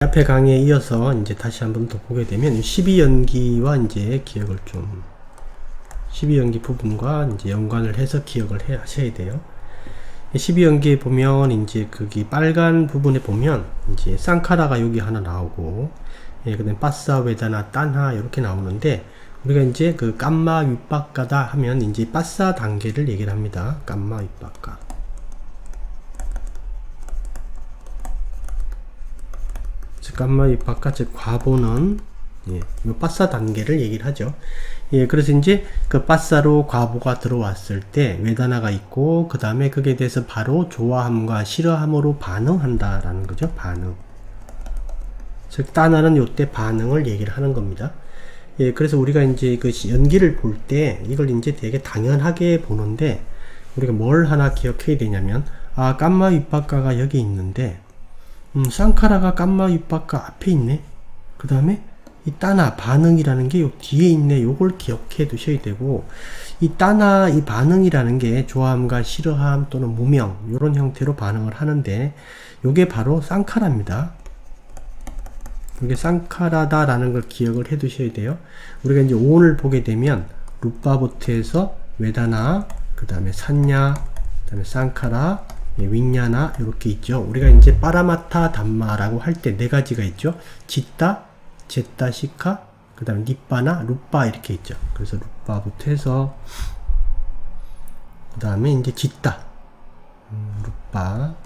앞에 강의에 이어서 이제 다시 한번 더 보게 되면 12연기와 이제 기억을 좀 12연기 부분과 이제 연관을 해서 기억을 하셔야 돼요. 12연기에 보면 이제 거기 빨간 부분에 보면 이제 쌍카라가 여기 하나 나오고, 그다음에 빠싸, 웨다나, 딴하 이렇게 나오는데, 우리가 이제 그 깜마 윗바까다 하면 이제 빠싸 단계를 얘기를 합니다. 깜마 윗바까. 즉 깜마 윗바까, 즉 과보는 요 빠싸 단계를 얘기를 하죠. 그래서 이제 그 빠싸로 과보가 들어왔을 때 웨다나가 있고, 그 다음에 그게 대해서 바로 좋아함과 싫어함으로 반응한다라는 거죠. 반응. 즉 따나는 요때 반응을 얘기를 하는 겁니다. 그래서 우리가 이제 그 연기를 볼 때 이걸 이제 되게 당연하게 보는데, 우리가 뭘 하나 기억해야 되냐면, 깜마 윗바까가 여기 있는데, 쌍카라가 깜마 윗바까 앞에 있네. 그 다음에 이 따나 반응이라는 게 요 뒤에 있네. 요걸 기억해 두셔야 되고, 이 따나 이 반응이라는 게 좋아함과 싫어함 또는 무명 요런 형태로 반응을 하는데, 요게 바로 쌍카라입니다. 이게 쌍카라다라는 걸 기억을 해 두셔야 돼요. 우리가 이제 오온을 보게 되면 루빠보트에서 웨다나, 그 다음에 산냐, 그 다음에 쌍카라, 윈냐나 이렇게 있죠. 우리가 이제 빠라마타 담마라고 할 때 네 가지가 있죠. 지따, 제따, 시카, 그 다음에 니빠나, 루빠 이렇게 있죠. 그래서 루빠부터 해서 그 다음에 이제 지따, 루빠,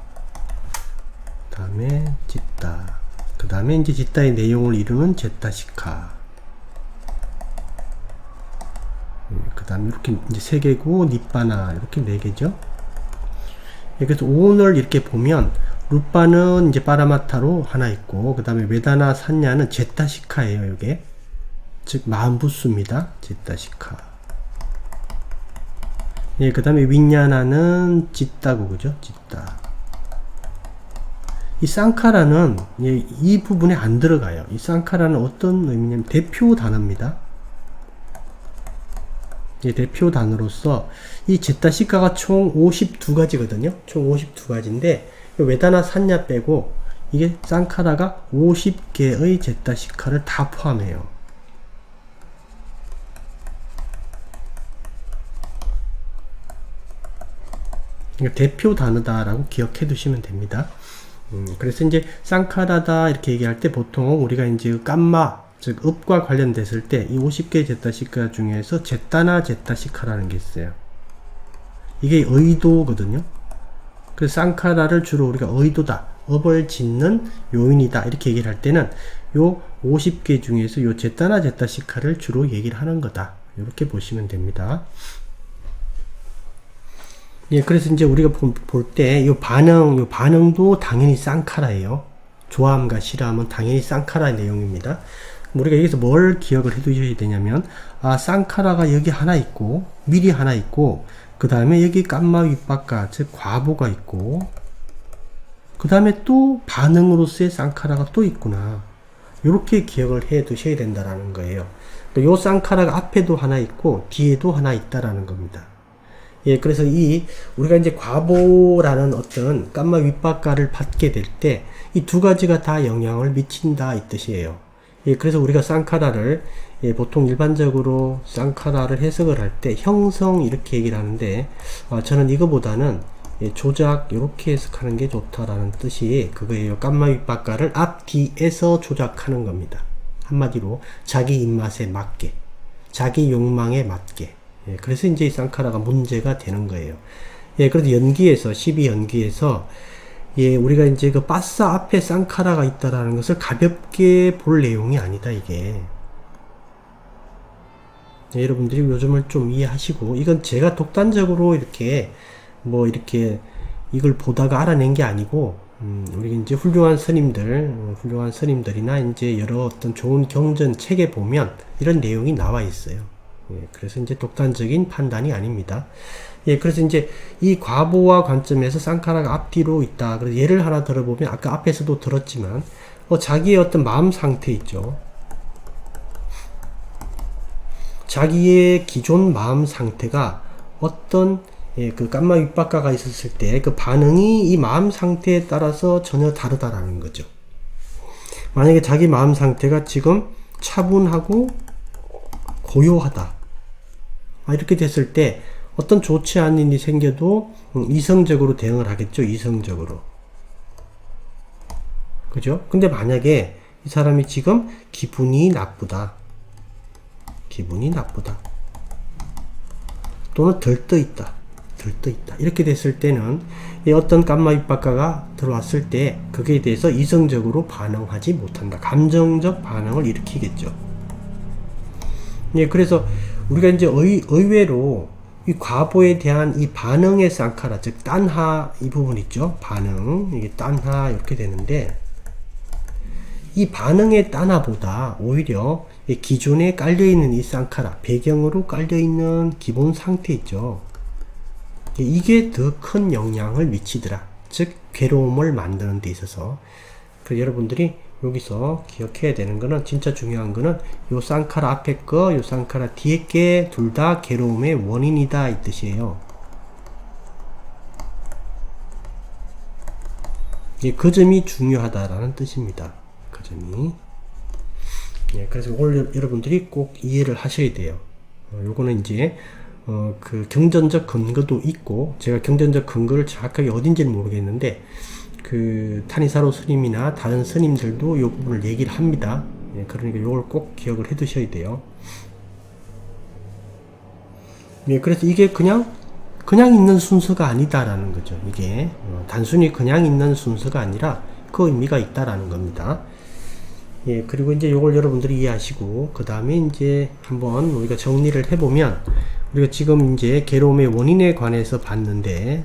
그 다음에 지따, 그 다음에 이제 지따의 내용을 이루는 제따, 시카, 그 다음에 이렇게 이제 세 개고, 니빠나 이렇게 네 개죠. 그래서 오온을 이렇게 보면 루빠는 이제 빠라마타로 하나 있고, 그 다음에 웨다나, 산냐는 제따, 시카예요. 이게 즉 마음부수입니다. 제따, 시카. 그 다음에 윈냐나는 지따고, 그죠? 지따. 이 쌍카라는 이 부분에 안 들어가요. 이 쌍카라는 어떤 의미냐면 대표 단어입니다. 대표 단어로서 이 제따, 시카가 총 52가지거든요. 총 52가지인데 웨다나, 산냐 빼고 이게 쌍카라가 50개의 제따, 시카를 다 포함해요. 대표 단어다라고 기억해 두시면 됩니다. 그래서 이제 쌍카라다 이렇게 얘기할 때 보통 우리가 이제 깜마, 즉 읍과 관련됐을 때 이 50개 제따, 시카 중에서 제따나 제따, 시카라는 게 있어요. 이게 의도거든요. 그래서 쌍카라를 주로 우리가 의도다, 업을 짓는 요인이다 이렇게 얘기를 할 때는 요 50개 중에서 요 제따나 제따, 시카를 주로 얘기를 하는 거다. 이렇게 보시면 됩니다. 그래서 이제 우리가 볼 때 요 반응도 당연히 쌍카라예요. 좋아함과 싫어함은 당연히 쌍카라의 내용입니다. 우리가 여기서 뭘 기억을 해 두셔야 되냐면, 쌍카라가 여기 하나 있고, 미리 하나 있고, 그 다음에 여기 깜마 윗바까, 즉 과보가 있고, 그 다음에 또 반응으로서의 쌍카라가 또 있구나. 요렇게 기억을 해 두셔야 된다라는 거예요. 요 쌍카라가 앞에도 하나 있고, 뒤에도 하나 있다라는 겁니다. 그래서 우리가 이제 과보라는 어떤 깜마 윗바까를 받게 될 때, 이 두 가지가 다 영향을 미친다 이 뜻이에요. 그래서 우리가 쌍카라를 보통 일반적으로 쌍카라를 해석을 할 때 형성 이렇게 얘기를 하는데, 저는 이거보다는 조작 이렇게 해석하는 게 좋다라는 뜻이 그거예요. 깜마 윗바까를 앞뒤에서 조작하는 겁니다. 한마디로 자기 입맛에 맞게, 자기 욕망에 맞게. 그래서 이제 이 쌍카라가 문제가 되는 거예요. 그래서 연기에서 12연기에서 우리가 이제 그 빠싸 앞에 쌍카라가 있다라는 것을 가볍게 볼 내용이 아니다, 이게. 여러분들이 요즘을 좀 이해하시고, 이건 제가 독단적으로 이렇게 이걸 보다가 알아낸 게 아니고, 우리 이제 훌륭한 스님들이나 이제 여러 어떤 좋은 경전 책에 보면 이런 내용이 나와 있어요. 그래서 이제 독단적인 판단이 아닙니다. 그래서 이제 이 과보와 관점에서 쌍카라가 앞뒤로 있다. 그래서 예를 하나 들어보면, 아까 앞에서도 들었지만, 자기의 어떤 마음 상태 있죠. 자기의 기존 마음 상태가 어떤 그 깜마 윗바까가 있었을 때 그 반응이 이 마음 상태에 따라서 전혀 다르다라는 거죠. 만약에 자기 마음 상태가 지금 차분하고 고요하다. 이렇게 됐을 때 어떤 좋지 않은 일이 생겨도 이성적으로 대응을 하겠죠. 이성적으로. 그죠? 근데 만약에 이 사람이 지금 기분이 나쁘다. 기분이 나쁘다. 또는 들떠있다. 들떠있다. 이렇게 됐을 때는 어떤 감마 윗박가가 들어왔을 때 그게 대해서 이성적으로 반응하지 못한다. 감정적 반응을 일으키겠죠. 예, 그래서 우리가 이제 의외로 이 과보에 대한 이 반응의 쌍카라, 즉 딴하 이 부분 있죠. 반응, 이게 딴하 이렇게 되는데 이 반응의 딴하보다 오히려 이 기존에 깔려있는 이 쌍카라, 배경으로 깔려있는 기본 상태 있죠. 이게 더 큰 영향을 미치더라. 즉 괴로움을 만드는 데 있어서. 그래서 여러분들이 여기서 기억해야 되는 거는, 진짜 중요한 거는 요 쌍카라 앞에 거, 요 쌍카라 뒤에 게 둘 다 괴로움의 원인이다 이 뜻이에요. 그 점이 중요하다라는 뜻입니다. 그 점이. 예, 그래서 오늘 여러분들이 꼭 이해를 하셔야 돼요. 요거는 이제 그 경전적 근거도 있고, 제가 경전적 근거를 정확하게 어딘지는 모르겠는데 그 타니사로 스님이나 다른 스님들도 이 부분을 얘기를 합니다. 예, 그러니까 이걸 꼭 기억을 해 두셔야 돼요. 예, 그래서 이게 그냥 있는 순서가 아니다라는 거죠. 이게 단순히 그냥 있는 순서가 아니라 그 의미가 있다라는 겁니다. 예, 그리고 이제 이걸 여러분들이 이해하시고 그 다음에 이제 한번 우리가 정리를 해보면, 우리가 지금 이제 괴로움의 원인에 관해서 봤는데,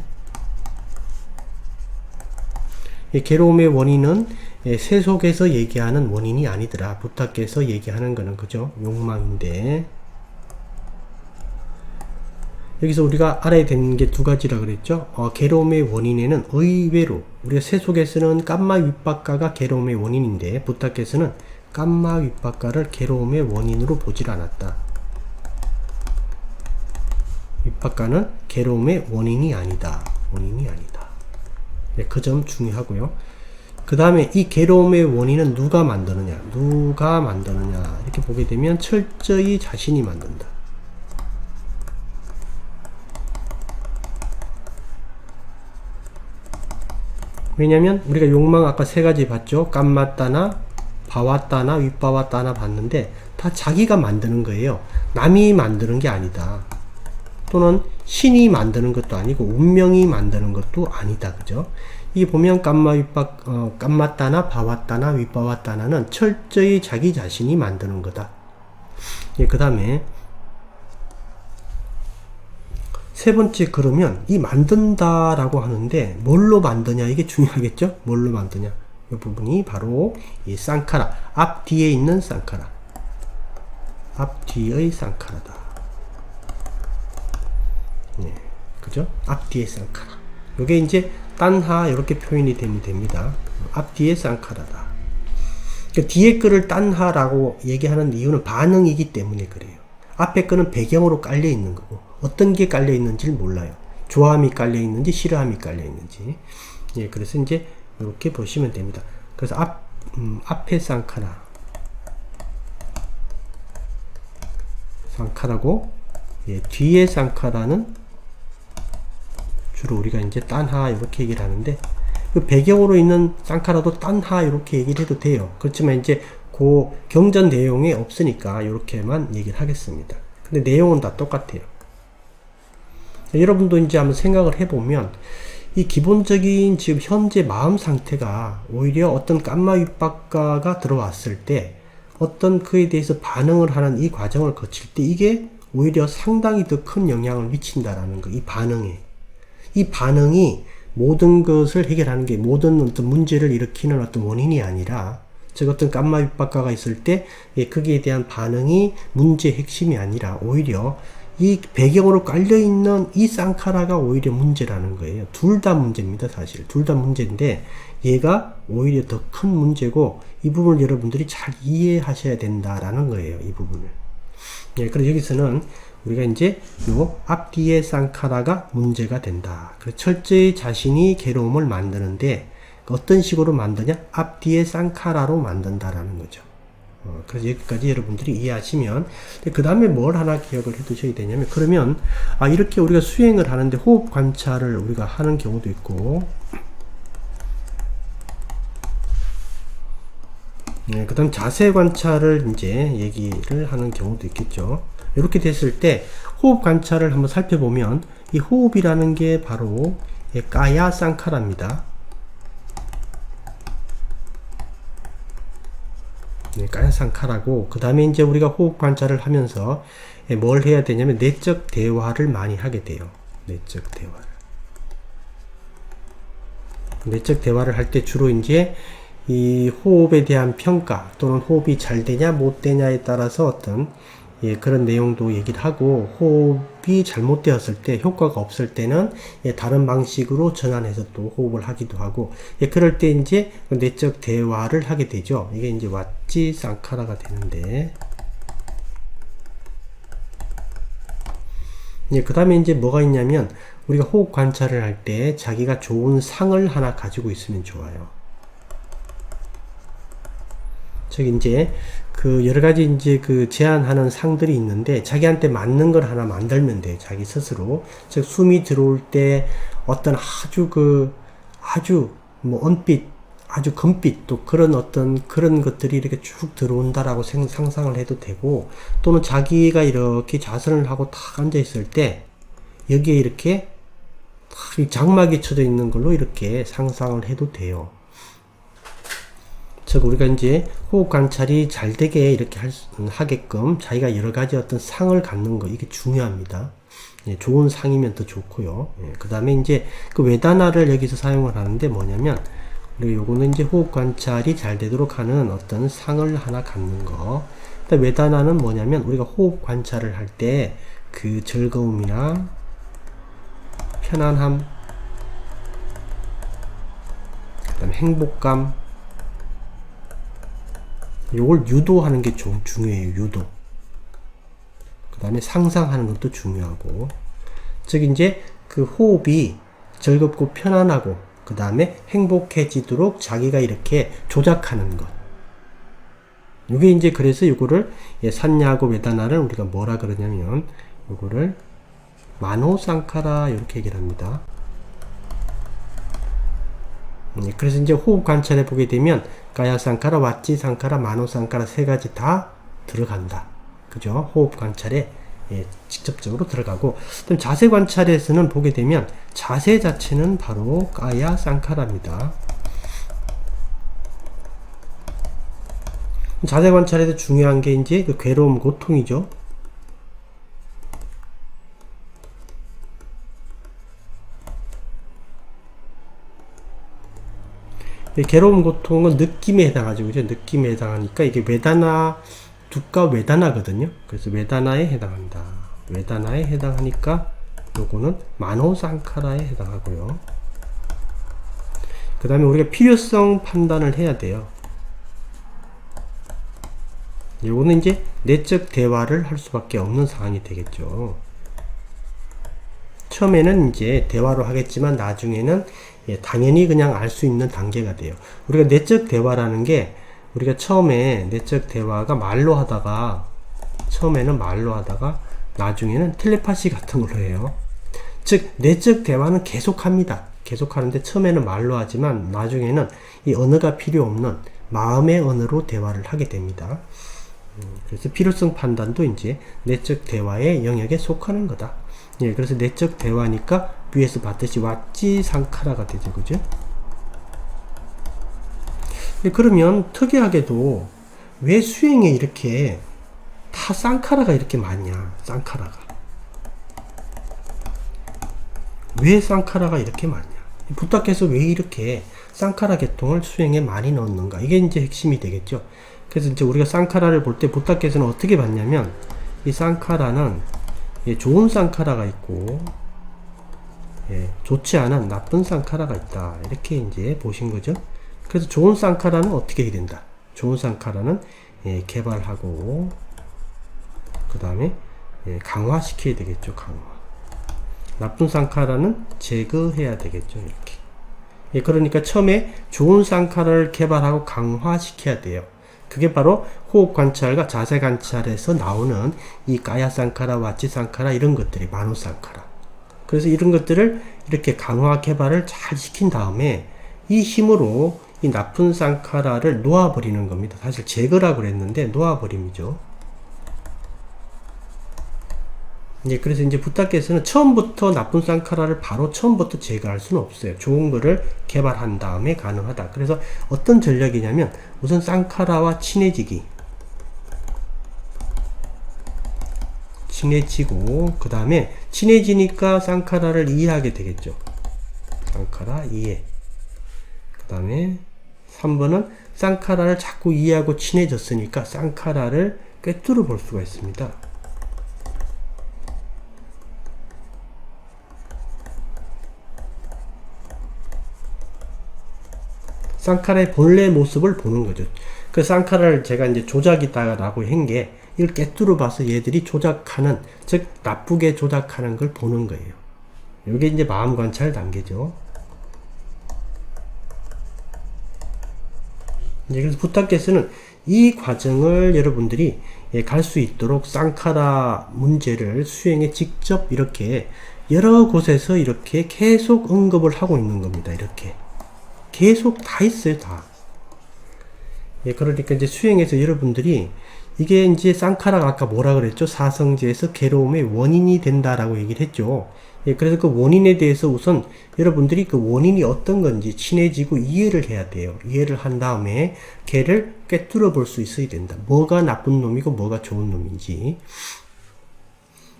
괴로움의 원인은 세속에서 얘기하는 원인이 아니더라. 부탁께서 얘기하는 거는 그죠? 욕망인데, 여기서 우리가 알아야 되는 게 두 가지라 그랬죠? 괴로움의 원인에는 의외로 우리가 세속에서는 감마 윗박가가 괴로움의 원인인데, 부탁께서는 감마 윗박가를 괴로움의 원인으로 보질 않았다. 윗박가는 괴로움의 원인이 아니다. 원인이 아니다. 네, 그 점 중요하고요. 그 다음에 이 괴로움의 원인은 누가 만드느냐? 누가 만드느냐? 이렇게 보게 되면 철저히 자신이 만든다. 왜냐면 우리가 욕망 아까 세 가지 봤죠? 깜마따나, 바와따나, 윗바와따나 봤는데 다 자기가 만드는 거예요. 남이 만드는 게 아니다. 또는 신이 만드는 것도 아니고 운명이 만드는 것도 아니다. 그죠? 이게 보면 깜마따나, 바와따나, 윗바와따나는 철저히 자기 자신이 만드는 거다. 예, 그 다음에 세 번째, 그러면 이 만든다라고 하는데 뭘로 만드냐, 이게 중요하겠죠? 뭘로 만드냐, 이 부분이 바로 이 쌍카라, 앞뒤에 있는 쌍카라, 앞뒤의 쌍카라다. 네, 그죠? 앞뒤의 쌍카라. 요게 이제 딴하 이렇게 표현이 되면 됩니다. 앞뒤의 쌍카라다. 그러니까 뒤에 거를 딴하라고 얘기하는 이유는 반응이기 때문에 그래요. 앞에 거는 배경으로 깔려 있는 거고, 어떤 게 깔려 있는지를 몰라요. 좋아함이 깔려 있는지 싫어함이 깔려 있는지. 예, 그래서 이제 이렇게 보시면 됩니다. 그래서 앞에 쌍카라고, 예, 뒤에 쌍카라는 주로 우리가 이제 딴하 이렇게 얘기를 하는데, 그 배경으로 있는 쌍카라도 딴하 이렇게 얘기를 해도 돼요. 그렇지만 이제 그 경전 내용에 없으니까 이렇게만 얘기를 하겠습니다. 근데 내용은 다 똑같아요. 여러분도 이제 한번 생각을 해보면, 이 기본적인 지금 현재 마음 상태가 오히려 어떤 깜마 윗박가가 들어왔을 때 어떤 그에 대해서 반응을 하는 이 과정을 거칠 때 이게 오히려 상당히 더 큰 영향을 미친다라는 거. 이 반응에. 이 반응이 모든 것을 해결하는 게, 모든 어떤 문제를 일으키는 어떤 원인이 아니라, 즉 어떤 깜마 윗박가가 있을 때 거기에 대한 반응이 문제의 핵심이 아니라 오히려 이 배경으로 깔려있는 이 쌍카라가 오히려 문제라는 거예요. 둘 다 문제입니다. 사실 둘 다 문제인데 얘가 오히려 더 큰 문제고, 이 부분을 여러분들이 잘 이해하셔야 된다라는 거예요. 이 부분을. 예, 그래서 여기서는 우리가 이제 요 앞뒤의 쌍카라가 문제가 된다. 그래서 철저히 자신이 괴로움을 만드는데 어떤 식으로 만드냐? 앞뒤에 쌍카라로 만든다라는 거죠. 그래서 여기까지 여러분들이 이해하시면, 그 다음에 뭘 하나 기억을 해 두셔야 되냐면, 그러면 이렇게 우리가 수행을 하는데 호흡 관찰을 우리가 하는 경우도 있고, 그 다음 자세 관찰을 이제 얘기를 하는 경우도 있겠죠. 이렇게 됐을 때 호흡 관찰을 한번 살펴보면, 이 호흡이라는 게 바로 까야 쌍카라입니다. 까야 쌍카라고, 그 다음에 이제 우리가 호흡 관찰을 하면서 뭘 해야 되냐면 내적 대화를 많이 하게 돼요. 내적 대화를. 내적 대화를 할 때 주로 이제 이 호흡에 대한 평가, 또는 호흡이 잘 되냐 못 되냐에 따라서 어떤 그런 내용도 얘기를 하고, 호흡이 잘못되었을 때, 효과가 없을 때는 다른 방식으로 전환해서 또 호흡을 하기도 하고, 그럴 때 이제 내적 대화를 하게 되죠. 이게 이제 왓지 쌍카라가 되는데, 그 다음에 이제 뭐가 있냐면, 우리가 호흡 관찰을 할 때 자기가 좋은 상을 하나 가지고 있으면 좋아요. 저기 이제 그 여러 가지 이제 그 제안하는 상들이 있는데, 자기한테 맞는 걸 하나 만들면 돼요. 자기 스스로. 즉 숨이 들어올 때 어떤 아주 뭐 은빛, 아주 금빛, 또 그런 어떤 그런 것들이 이렇게 쭉 들어온다라고 상상을 해도 되고, 또는 자기가 이렇게 자선을 하고 탁 앉아 있을 때 여기에 이렇게 장막이 쳐져 있는 걸로 이렇게 상상을 해도 돼요. 즉 우리가 이제 호흡 관찰이 잘 되게 이렇게 하게끔 자기가 여러 가지 어떤 상을 갖는 거, 이게 중요합니다. 좋은 상이면 더 좋고요. 그 다음에 이제 그 웨다나를 여기서 사용을 하는데 뭐냐면, 그리고 요거는 이제 호흡 관찰이 잘 되도록 하는 어떤 상을 하나 갖는 거. 웨다나는 뭐냐면, 우리가 호흡 관찰을 할 때 그 즐거움이나 편안함, 그 다음에 행복감, 요걸 유도하는 게 좀 중요해요. 유도. 그 다음에 상상하는 것도 중요하고, 즉 이제 그 호흡이 즐겁고 편안하고 그 다음에 행복해지도록 자기가 이렇게 조작하는 것. 요게 이제 그래서 요거를 산야하고 웨다나를 우리가 뭐라 그러냐면, 요거를 마노상카라 이렇게 얘기를 합니다. 그래서 이제 호흡 관찰해 보게 되면 까야 상카라, 왓지 상카라, 마노 상카라 세 가지 다 들어간다. 그죠? 호흡 관찰에 직접적으로 들어가고, 그럼 자세 관찰에서는 보게 되면 자세 자체는 바로 까야 상카라입니다. 자세 관찰에서 중요한 게 이제 그 괴로움, 고통이죠. 괴로움, 고통은 느낌에 해당하죠. 그죠? 느낌에 해당하니까 이게 웨다나, 두가 웨다나거든요. 그래서 웨다나에 해당한다. 웨다나에 해당하니까 요거는 마노상카라에 해당하고요. 그 다음에 우리가 필요성 판단을 해야 돼요. 요거는 이제 내적 대화를 할 수밖에 없는 상황이 되겠죠. 처음에는 이제 대화로 하겠지만 나중에는 당연히 그냥 알 수 있는 단계가 돼요. 우리가 내적 대화라는 게, 우리가 처음에 내적 대화가 처음에는 말로 하다가 나중에는 텔레파시 같은 걸로 해요. 즉 내적 대화는 계속합니다. 계속하는데 처음에는 말로 하지만 나중에는 이 언어가 필요 없는 마음의 언어로 대화를 하게 됩니다. 그래서 필요성 판단도 이제 내적 대화의 영역에 속하는 거다. 그래서 내적 대화니까 위에서 봤듯이 왓지 상카라가 되죠. 그죠? 그러면 특이하게도 왜 수행에 이렇게 다 쌍카라가 이렇게 많냐? 쌍카라가. 왜 쌍카라가 이렇게 많냐? 부탁해서 왜 이렇게 쌍카라 계통을 수행에 많이 넣었는가? 이게 이제 핵심이 되겠죠. 그래서 이제 우리가 쌍카라를 볼 때 부탁해서는 어떻게 봤냐면, 이 쌍카라는 좋은 쌍카라가 있고, 좋지 않은 나쁜 쌍카라가 있다. 이렇게 이제 보신 거죠. 그래서 좋은 쌍카라는 어떻게 해야 된다? 좋은 쌍카라는 개발하고, 그 다음에 강화시켜야 되겠죠. 강화. 나쁜 쌍카라는 제거해야 되겠죠. 이렇게. 예, 그러니까 처음에 좋은 쌍카라를 개발하고 강화시켜야 돼요. 그게 바로 호흡 관찰과 자세 관찰에서 나오는 이 까야 쌍카라, 와치 쌍카라 이런 것들이 마노 쌍카라. 그래서 이런 것들을 이렇게 강화 개발을 잘 시킨 다음에 이 힘으로 이 나쁜 쌍카라를 놓아버리는 겁니다. 사실 제거라고 그랬는데 놓아버림이죠. 예, 그래서 이제 부타께서는 처음부터 나쁜 쌍카라를 바로 처음부터 제거할 수는 없어요. 좋은 거를 개발한 다음에 가능하다. 그래서 어떤 전략이냐면 우선 쌍카라와 친해지고 그 다음에 친해지니까 쌍카라를 이해하게 되겠죠. 쌍카라 이해. 그 다음에 3번은 쌍카라를 자꾸 이해하고 친해졌으니까 쌍카라를 꿰뚫어 볼 수가 있습니다. 쌍카라의 본래 모습을 보는 거죠. 그 쌍카라를 제가 이제 조작이다라고 한 게 이걸 깨뚫어 봐서 얘들이 조작하는, 즉 나쁘게 조작하는 걸 보는 거예요. 이게 이제 마음 관찰 단계죠. 이제 그래서 부타께서는 이 과정을 여러분들이 갈 수 있도록 쌍카라 문제를 수행에 직접 이렇게 여러 곳에서 이렇게 계속 언급을 하고 있는 겁니다. 이렇게 계속 다 있어요, 다. 예, 그러니까 이제 수행에서 여러분들이 이게 이제 쌍카라가 아까 뭐라 그랬죠? 사성제에서 괴로움의 원인이 된다라고 얘기를 했죠. 예, 그래서 그 원인에 대해서 우선 여러분들이 그 원인이 어떤 건지 친해지고 이해를 해야 돼요. 이해를 한 다음에 걔를 꿰뚫어 볼 수 있어야 된다. 뭐가 나쁜 놈이고 뭐가 좋은 놈인지.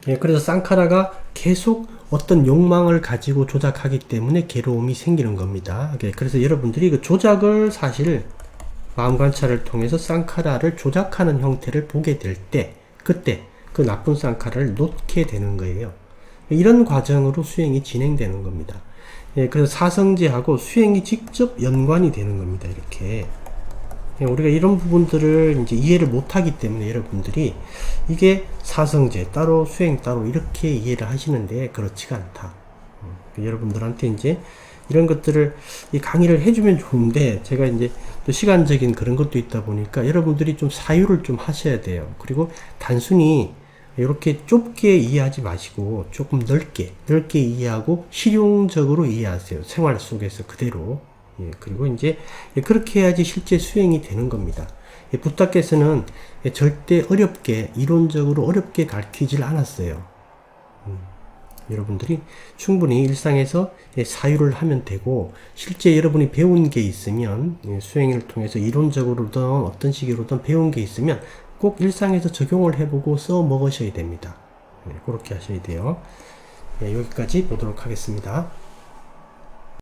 예, 그래서 쌍카라가 계속 어떤 욕망을 가지고 조작하기 때문에 괴로움이 생기는 겁니다. 예, 그래서 여러분들이 그 조작을 사실 마음 관찰을 통해서 쌍카라를 조작하는 형태를 보게 될 때, 그때 그 나쁜 쌍카라를 놓게 되는 거예요. 이런 과정으로 수행이 진행되는 겁니다. 예, 그래서 사성제하고 수행이 직접 연관이 되는 겁니다. 이렇게. 예, 우리가 이런 부분들을 이제 이해를 못하기 때문에 여러분들이 이게 사성제 따로 수행 따로 이렇게 이해를 하시는데 그렇지가 않다. 여러분들한테 이제 이런 것들을 이 강의를 해주면 좋은데 제가 이제 또 시간적인 그런 것도 있다 보니까 여러분들이 좀 사유를 좀 하셔야 돼요. 그리고 단순히 이렇게 좁게 이해하지 마시고 조금 넓게 이해하고 실용적으로 이해하세요. 생활 속에서 그대로. 예, 그리고 이제 그렇게 해야지 실제 수행이 되는 겁니다. 예, 부타께서는 절대 어렵게 이론적으로 어렵게 가르치질 않았어요. 여러분들이 충분히 일상에서 사유를 하면 되고 실제 여러분이 배운 게 있으면 수행을 통해서 이론적으로든 어떤 식으로든 배운 게 있으면 꼭 일상에서 적용을 해보고 써 먹으셔야 됩니다. 그렇게 하셔야 돼요. 여기까지 보도록 하겠습니다.